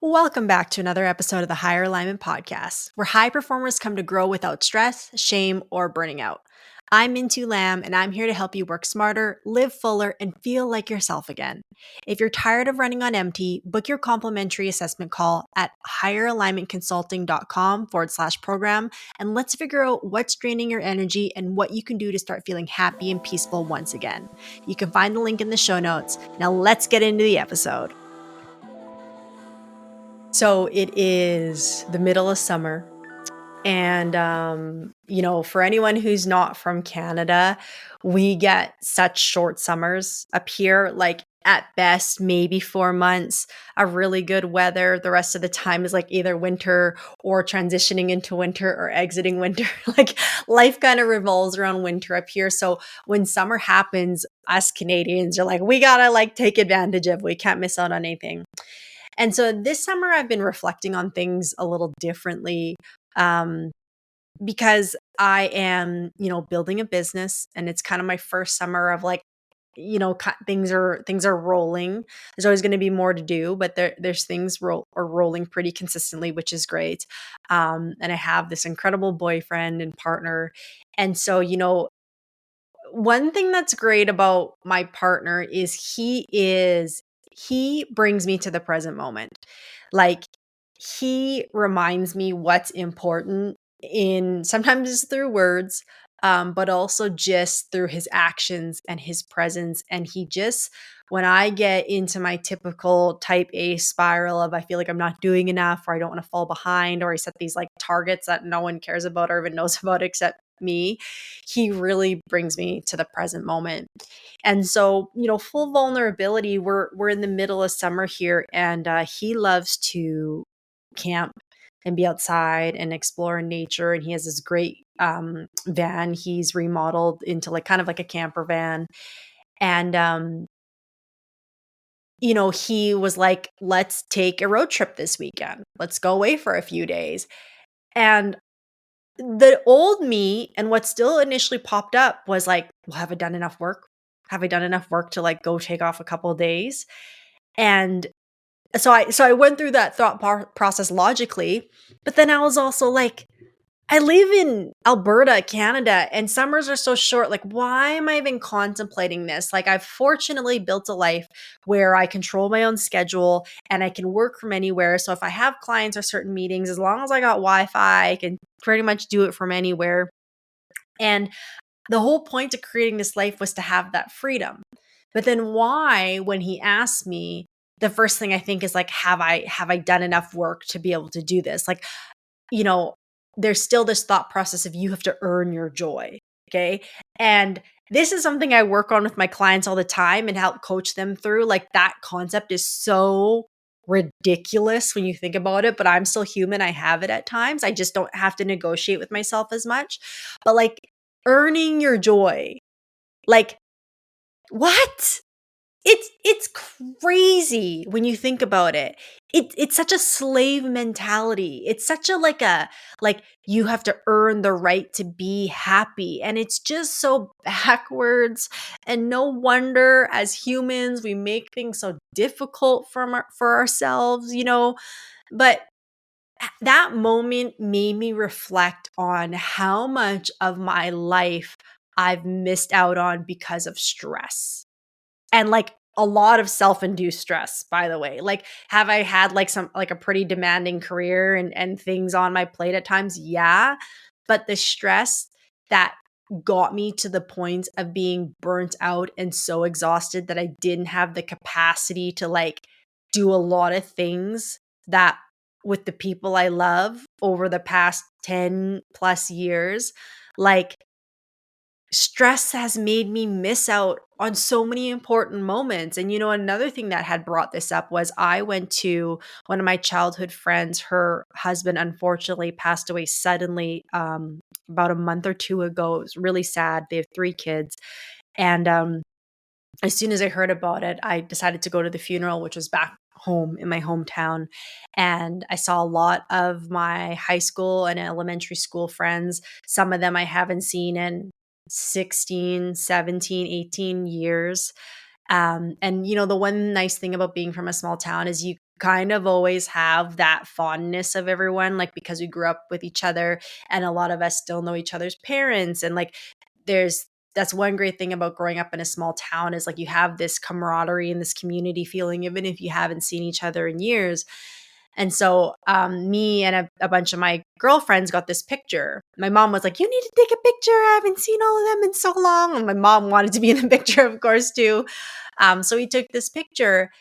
Welcome back to another episode of the Higher Alignment Podcast, where high performers come to grow without stress, shame, or burning out. I'm Minh-Thu Lam, and I'm here to help you work smarter, live fuller, and feel like yourself again. If you're tired of running on empty, book your complimentary assessment call at higheralignmentconsulting.com/program, and let's figure out what's draining your energy and what you can do to start feeling happy and peaceful once again. You can find the link in the show notes. Now let's get into the episode. So it is the middle of summer. And, for anyone who's not from Canada, we get such short summers up here, like at best, maybe 4 months of really good weather. The rest of the time is like either winter or transitioning into winter or exiting winter. Like life kind of revolves around winter up here. So when summer happens, us Canadians are like, we gotta like take advantage of, we can't miss out on anything. And so this summer, I've been reflecting on things a little differently um, because I am, building a business, and it's kind of my first summer of like, things are rolling. There's always going to be more to do, but there's things are rolling pretty consistently, which is great. And I have this incredible boyfriend and partner, and so one thing that's great about my partner is he brings me to the present moment. Like he reminds me what's important in sometimes it's through words, but also just through his actions and his presence. And he just, when I get into my typical type A spiral of I feel like I'm not doing enough or I don't want to fall behind, or I set these like targets that no one cares about or even knows about except me, he really brings me to the present moment. And so, full vulnerability, we're in the middle of summer here, and he loves to camp and be outside and explore in nature. And he has this great van he's remodeled into like kind of like a camper van. And he was like, let's take a road trip this weekend. Let's go away for a few days. And the old me and what still initially popped up was like, well, have I done enough work? Have I done enough work to like go take off a couple of days? And so I went through that thought process logically, but then I was also like, I live in Alberta, Canada, and summers are so short. Like, why am I even contemplating this? Like, I've fortunately built a life where I control my own schedule and I can work from anywhere. So if I have clients or certain meetings, as long as I got Wi-Fi, I can pretty much do it from anywhere. And the whole point of creating this life was to have that freedom. But then why, when he asked me, the first thing I think is like, have I done enough work to be able to do this? Like, you know, there's still this thought process of you have to earn your joy. Okay. And this is something I work on with my clients all the time and help coach them through. Like that concept is so ridiculous when you think about it, but I'm still human. I have it at times. I just don't have to negotiate with myself as much. But like earning your joy, like what? It's crazy when you think about it. It's such a slave mentality. It's such a like you have to earn the right to be happy, and it's just so backwards. And no wonder as humans we make things so difficult for ourselves, But that moment made me reflect on how much of my life I've missed out on because of stress. And like a lot of self-induced stress, by the way. Like, have I had like a pretty demanding career and things on my plate at times? Yeah. But the stress that got me to the point of being burnt out and so exhausted that I didn't have the capacity to like do a lot of things that with the people I love over the past 10 plus years, like stress has made me miss out on so many important moments. And another thing that had brought this up was I went to one of my childhood friends. Her husband unfortunately passed away suddenly about a month or two ago. It was really sad. They have 3 kids. And as soon as I heard about it, I decided to go to the funeral, which was back home in my hometown. And I saw a lot of my high school and elementary school friends. Some of them I haven't seen in 16, 17, 18 years. And the one nice thing about being from a small town is you kind of always have that fondness of everyone, like, because we grew up with each other and a lot of us still know each other's parents. And like, there's that's one great thing about growing up in a small town is like you have this camaraderie and this community feeling, even if you haven't seen each other in years. And so, me and a bunch of my girlfriends got this picture. My mom was like, "You need to take a picture. I haven't seen all of them in so long." And my mom wanted to be in the picture, of course, too. So we took this picture.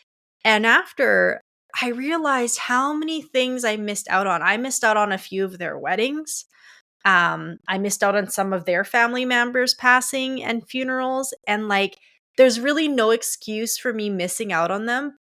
And after, I realized how many things I missed out on. I missed out on a few of their weddings. I missed out on some of their family members passing and funerals. And like, there's really no excuse for me missing out on them.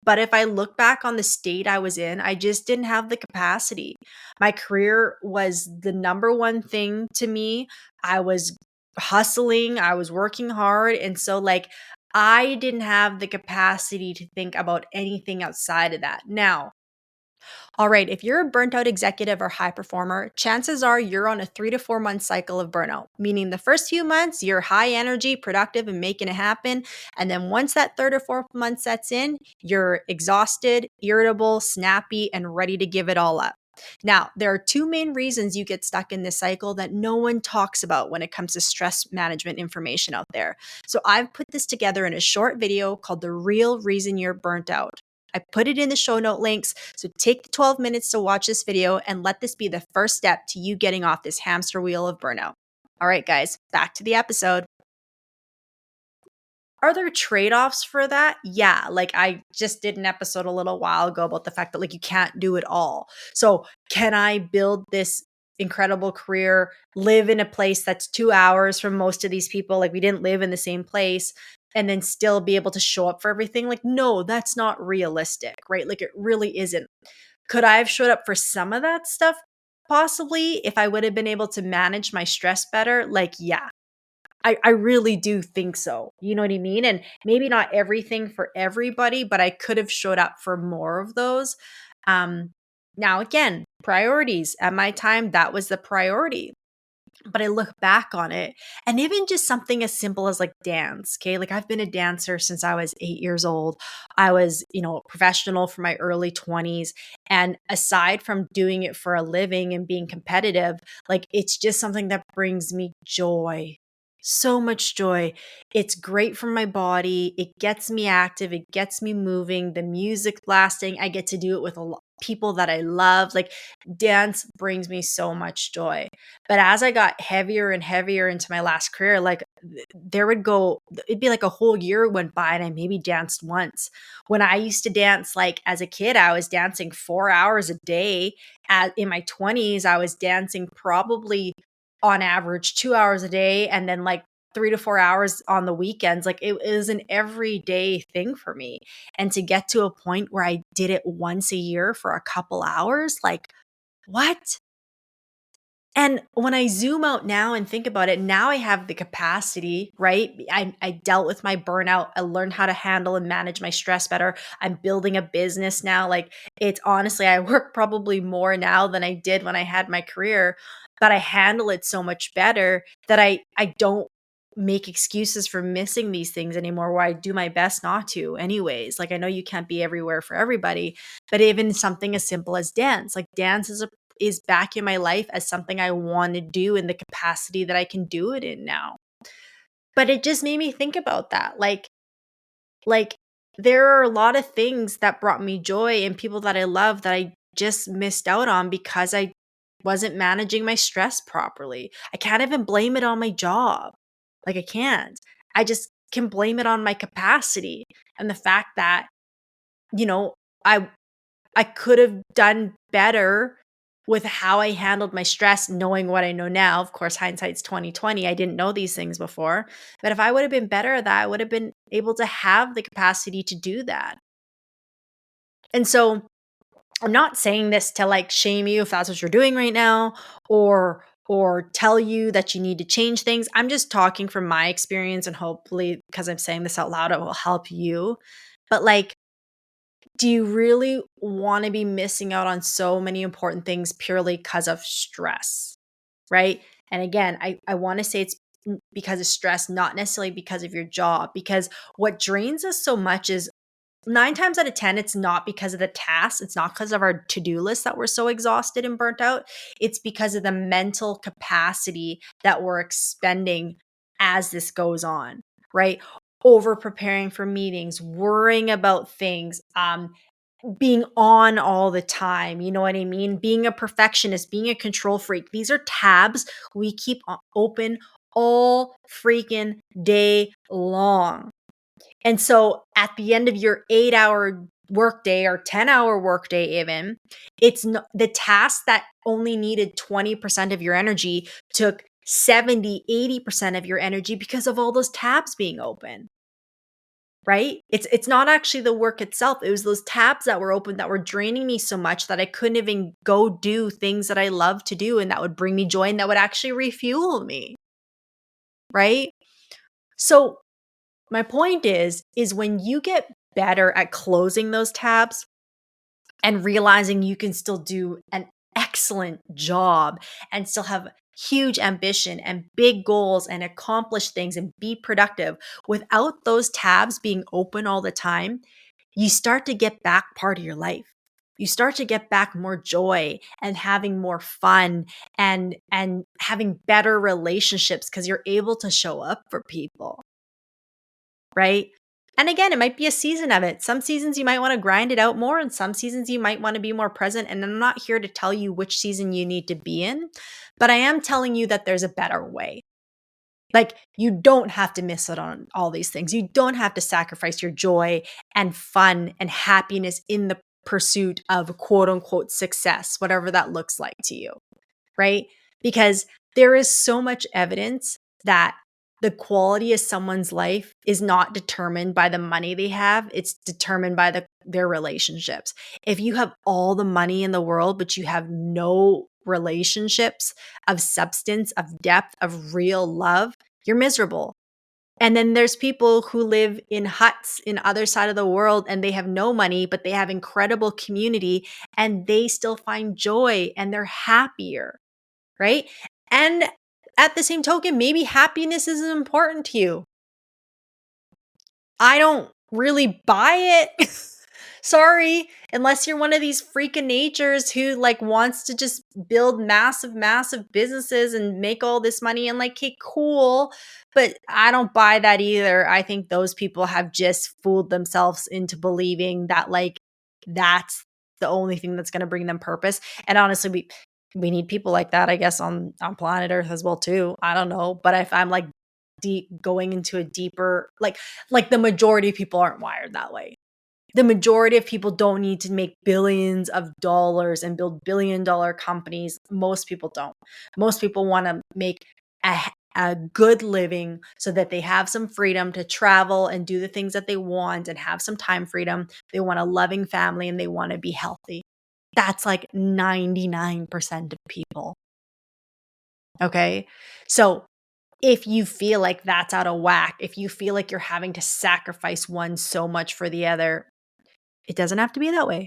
But if I look back on the state I was in, I just didn't have the capacity. My career was the number one thing to me. I was hustling, I was working hard. And so, like, I didn't have the capacity to think about anything outside of that. Now, all right, if you're a burnt out executive or high performer, chances are you're on a 3 to 4 month cycle of burnout, meaning the first few months you're high energy, productive, and making it happen. And then once that third or fourth month sets in, you're exhausted, irritable, snappy, and ready to give it all up. Now, there are two main reasons you get stuck in this cycle that no one talks about when it comes to stress management information out there. So I've put this together in a short video called The Real Reason You're Burnt Out. I put it in the show note links. So take the 12 minutes to watch this video and let this be the first step to you getting off this hamster wheel of burnout. All right, guys, back to the episode. Are there trade-offs for that? Yeah, like I just did an episode a little while ago about the fact that like you can't do it all. So, can I build this incredible career, live in a place that's 2 hours from most of these people, like we didn't live in the same place, and then still be able to show up for everything? Like no, that's not realistic, right? Like it really isn't. Could I have showed up for some of that stuff? Possibly, if I would have been able to manage my stress better. Like, yeah, I really do think so. You know what I mean? And maybe not everything for everybody, but I could have showed up for more of those. Um, Now, again, priorities. At my time, that was the priority. But I look back on it and even just something as simple as like dance. Okay. Like I've been a dancer since I was 8 years old. I was, professional for my early 20s. And aside from doing it for a living and being competitive, like it's just something that brings me joy. So much joy. It's great for my body. It gets me active. It gets me moving. The music blasting. I get to do it with a lot people that I love. Like dance brings me so much joy. But as I got heavier and heavier into my last career, like it'd be like a whole year went by and I maybe danced once. When I used to dance, like as a kid, I was dancing 4 hours a day. In my 20s, I was dancing probably on average 2 hours a day and then like 3 to 4 hours on the weekends. Like it is an everyday thing for me. And to get to a point where I did it once a year for a couple hours, like what? And when I zoom out now and think about it, now I have the capacity, right? I dealt with my burnout. I learned how to handle and manage my stress better. I'm building a business now. Like it's honestly, I work probably more now than I did when I had my career, but I handle it so much better that I don't make excuses for missing these things anymore, where I do my best not to anyways. Like I know you can't be everywhere for everybody, but even something as simple as dance, like dance is back in my life as something I want to do in the capacity that I can do it in now. But it just made me think about that. Like there are a lot of things that brought me joy and people that I love that I just missed out on because I wasn't managing my stress properly. I can't even blame it on my job. Like I can't. I just can blame it on my capacity and the fact that, you know, I I could have done better with how I handled my stress, knowing what I know now. Of course, hindsight's 2020. I didn't know these things before. But if I would have been better at that, I would have been able to have the capacity to do that. And so I'm not saying this to like shame you if that's what you're doing right now or tell you that you need to change things. I'm just talking from my experience and hopefully because I'm saying this out loud, it will help you. But like, do you really want to be missing out on so many important things purely because of stress? Right. And again, I want to say it's because of stress, not necessarily because of your job, because what drains us so much is 9 times out of 10, it's not because of the tasks. It's not because of our to-do list that we're so exhausted and burnt out. It's because of the mental capacity that we're expending as this goes on, right? Over preparing for meetings, worrying about things, being on all the time. You know what I mean? Being a perfectionist, being a control freak. These are tabs we keep open all freaking day long. And so at the end of your 8-hour workday or 10-hour workday, even, it's no, the task that only needed 20% of your energy took 70, 80% of your energy because of all those tabs being open. Right? It's not actually the work itself. It was those tabs that were open that were draining me so much that I couldn't even go do things that I love to do and that would bring me joy and that would actually refuel me. Right? So my point is when you get better at closing those tabs and realizing you can still do an excellent job and still have huge ambition and big goals and accomplish things and be productive without those tabs being open all the time, you start to get back part of your life. You start to get back more joy and having more fun and having better relationships because you're able to show up for people, right? And again, it might be a season of it. Some seasons you might want to grind it out more, and some seasons you might want to be more present. And I'm not here to tell you which season you need to be in, but I am telling you that there's a better way. Like, you don't have to miss out on all these things. You don't have to sacrifice your joy and fun and happiness in the pursuit of quote unquote success, whatever that looks like to you, right? Because there is so much evidence that the quality of someone's life is not determined by the money they have. It's determined by their relationships. If you have all the money in the world, but you have no relationships of substance, of depth, of real love, you're miserable. And then there's people who live in huts in other side of the world and they have no money, but they have incredible community and they still find joy and they're happier, right? And at the same token, maybe happiness isn't important to you. I don't really buy it. Sorry, unless you're one of these freak of natures who like wants to just build massive businesses and make all this money and like, okay, cool. But I don't buy that either. I think those people have just fooled themselves into believing that like that's the only thing that's going to bring them purpose. And honestly, we need people like that, I guess, on planet Earth as well too. I don't know, but if I'm like deep going into a deeper like the majority of people aren't wired that way. The majority of people don't need to make billions of dollars and build billion-dollar companies. Most people don't. Most people want to make a good living so that they have some freedom to travel and do the things that they want and have some time freedom. They want a loving family and they want to be healthy. That's like 99% of people. Okay. So if you feel like that's out of whack, if you feel like you're having to sacrifice one so much for the other, it doesn't have to be that way.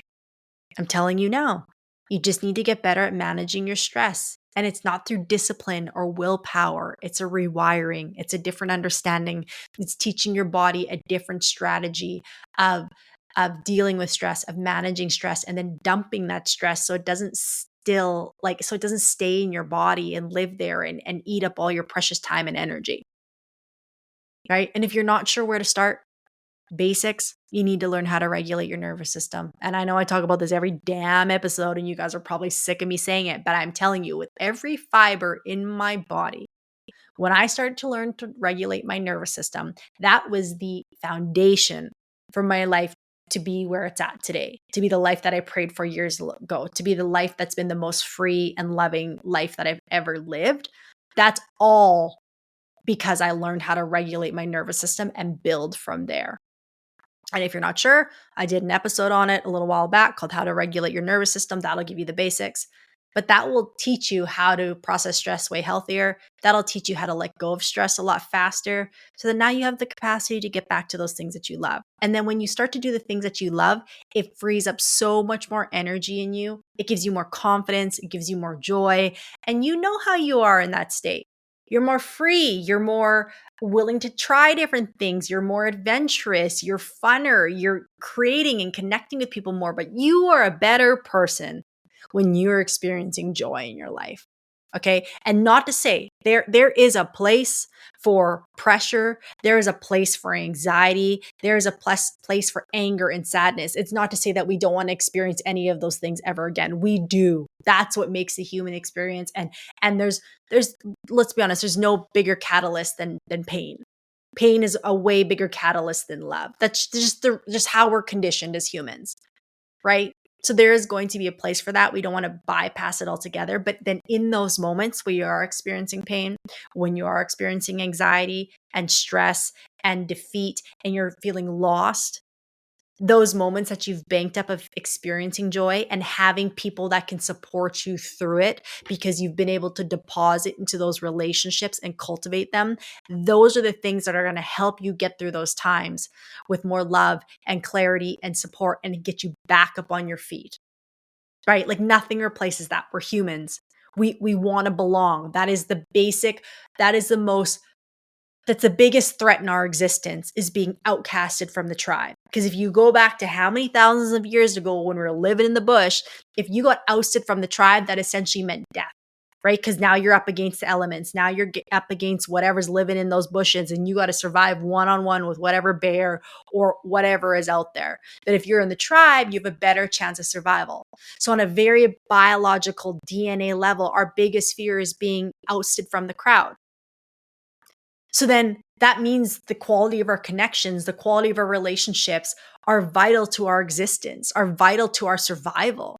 I'm telling you now. You just need to get better at managing your stress. And it's not through discipline or willpower. It's a rewiring. It's a different understanding. It's teaching your body a different strategy of, of dealing with stress, of managing stress, and then dumping that stress so it doesn't so it doesn't stay in your body and live there and eat up all your precious time and energy. Right. And if you're not sure where to start, basics, you need to learn how to regulate your nervous system. And I know I talk about this every damn episode, and you guys are probably sick of me saying it, but I'm telling you, with every fiber in my body, when I started to learn to regulate my nervous system, that was the foundation for my life to be where it's at today, to be the life that I prayed for years ago, to be the life that's been the most free and loving life that I've ever lived. That's all because I learned how to regulate my nervous system and build from there. And if you're not sure, I did an episode on it a little while back called How to Regulate Your Nervous System. That'll give you the basics. But that will teach you how to process stress way healthier. That'll teach you how to let go of stress a lot faster. So that now you have the capacity to get back to those things that you love. And then when you start to do the things that you love, it frees up so much more energy in you. It gives you more confidence. It gives you more joy. And you know how you are in that state. You're more free. You're more willing to try different things. You're more adventurous. You're funner. You're creating and connecting with people more, but you are a better person when you're experiencing joy in your life. Okay. And not to say there is a place for pressure. There is a place for anxiety. There is a place for anger and sadness. It's not to say that we don't want to experience any of those things ever again. We do. That's what makes the human experience. And there's let's be honest, there's no bigger catalyst than pain. Pain is a way bigger catalyst than love. That's just how we're conditioned as humans, right? So there is going to be a place for that. We don't want to bypass it altogether. But then in those moments where you are experiencing pain, when you are experiencing anxiety and stress and defeat, and you're feeling lost, those moments that you've banked up of experiencing joy and having people that can support you through it because you've been able to deposit into those relationships and cultivate them, those are the things that are going to help you get through those times with more love and clarity and support and get you back up on your feet, right? Like nothing replaces that. We're humans. We want to belong. That is the basic, that is the most, that's the biggest threat in our existence, is being outcasted from the tribe. Because if you go back to how many thousands of years ago when we were living in the bush, if you got ousted from the tribe, that essentially meant death, right? Because now you're up against the elements. Now you're up against whatever's living in those bushes, and you got to survive one-on-one with whatever bear or whatever is out there. But if you're in the tribe, you have a better chance of survival. So on a very biological DNA level, our biggest fear is being ousted from the crowd. So then that means the quality of our connections, the quality of our relationships are vital to our existence, are vital to our survival.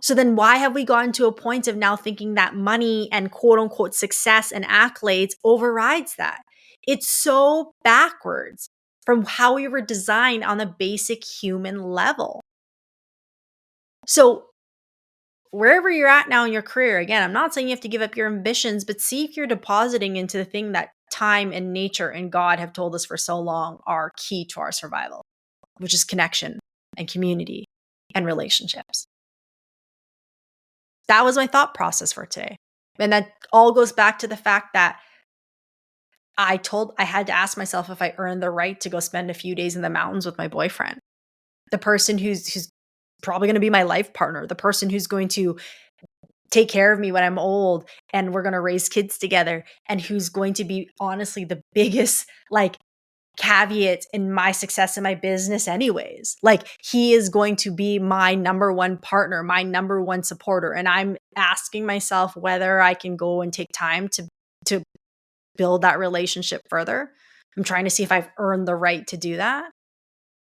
So then why have we gotten to a point of now thinking that money and quote unquote success and accolades overrides that? It's so backwards from how we were designed on the basic human level. So wherever you're at now in your career, again, I'm not saying you have to give up your ambitions, but see if you're depositing into the thing that time and nature and God have told us for so long are key to our survival, which is connection and community and relationships. That was my thought process for today. And that all goes back to the fact that I had to ask myself if I earned the right to go spend a few days in the mountains with my boyfriend, the person who's probably going to be my life partner, the person who's going to take care of me when I'm old and we're going to raise kids together, and who's going to be honestly the biggest caveat in my success in my business anyways. Like he is going to be my number one partner, my number one supporter. And I'm asking myself whether I can go and take time to build that relationship further. I'm trying to see if I've earned the right to do that.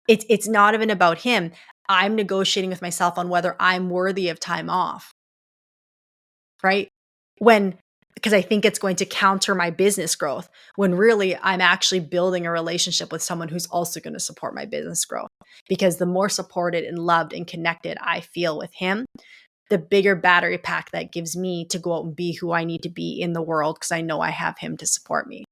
It's not even about him. I'm negotiating with myself on whether I'm worthy of time off. Right? Because I think it's going to counter my business growth, when really I'm actually building a relationship with someone who's also going to support my business growth. Because the more supported and loved and connected I feel with him, the bigger battery pack that gives me to go out and be who I need to be in the world, because I know I have him to support me.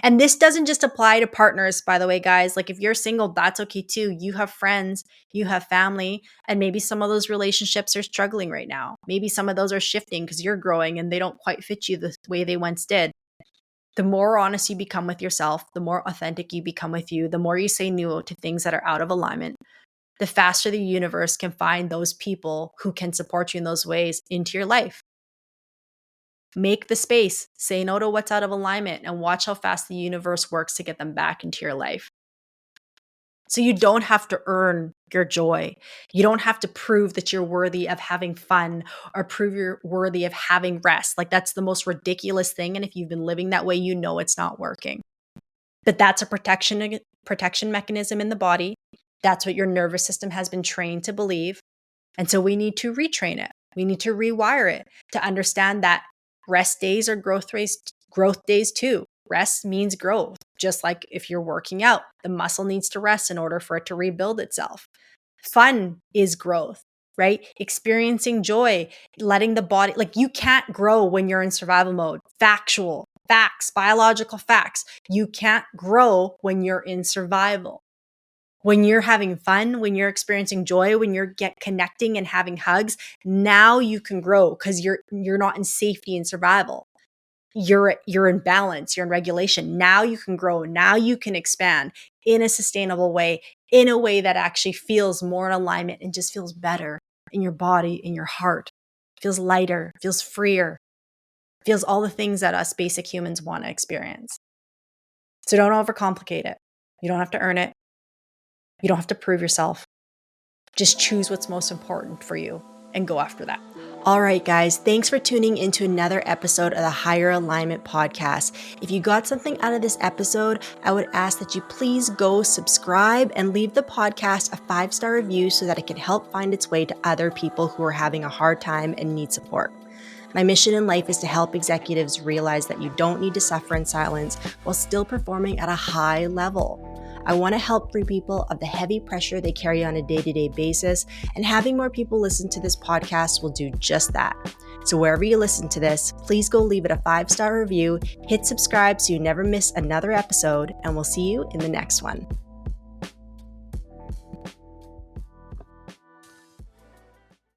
And this doesn't just apply to partners, by the way, guys. Like if you're single, that's okay too. You have friends, you have family, and maybe some of those relationships are struggling right now. Maybe some of those are shifting because you're growing and they don't quite fit you the way they once did. The more honest you become with yourself, the more authentic you become with you, the more you say no to things that are out of alignment, the faster the universe can find those people who can support you in those ways into your life. Make the space, say no to what's out of alignment, and watch how fast the universe works to get them back into your life. So you don't have to earn your joy. You don't have to prove that you're worthy of having fun or prove you're worthy of having rest. Like that's the most ridiculous thing. And if you've been living that way, you know it's not working. But that's a protection mechanism in the body. That's what your nervous system has been trained to believe. And so we need to retrain it. We need to rewire it to understand that rest days are growth days too. Rest means growth. Just like if you're working out, the muscle needs to rest in order for it to rebuild itself. Fun is growth, right? Experiencing joy, letting the body, like you can't grow when you're in survival mode. Facts, biological facts. You can't grow when you're in survival. When you're having fun, when you're experiencing joy, when you're connecting and having hugs, now you can grow because you're not in safety and survival. you're in balance, you're in regulation. Now you can grow, now you can expand in a sustainable way, in a way that actually feels more in alignment and just feels better in your body, in your heart. Feels lighter, feels freer, feels all the things that us basic humans want to experience. So don't overcomplicate it. You don't have to earn it. You don't have to prove yourself. Just choose what's most important for you and go after that. All right, guys, thanks for tuning into another episode of the Higher Alignment Podcast. If you got something out of this episode, I would ask that you please go subscribe and leave the podcast a 5-star review so that it can help find its way to other people who are having a hard time and need support. My mission in life is to help executives realize that you don't need to suffer in silence while still performing at a high level. I want to help free people of the heavy pressure they carry on a day-to-day basis, and having more people listen to this podcast will do just that. So wherever you listen to this, please go leave it a 5-star review, hit subscribe so you never miss another episode, and we'll see you in the next one.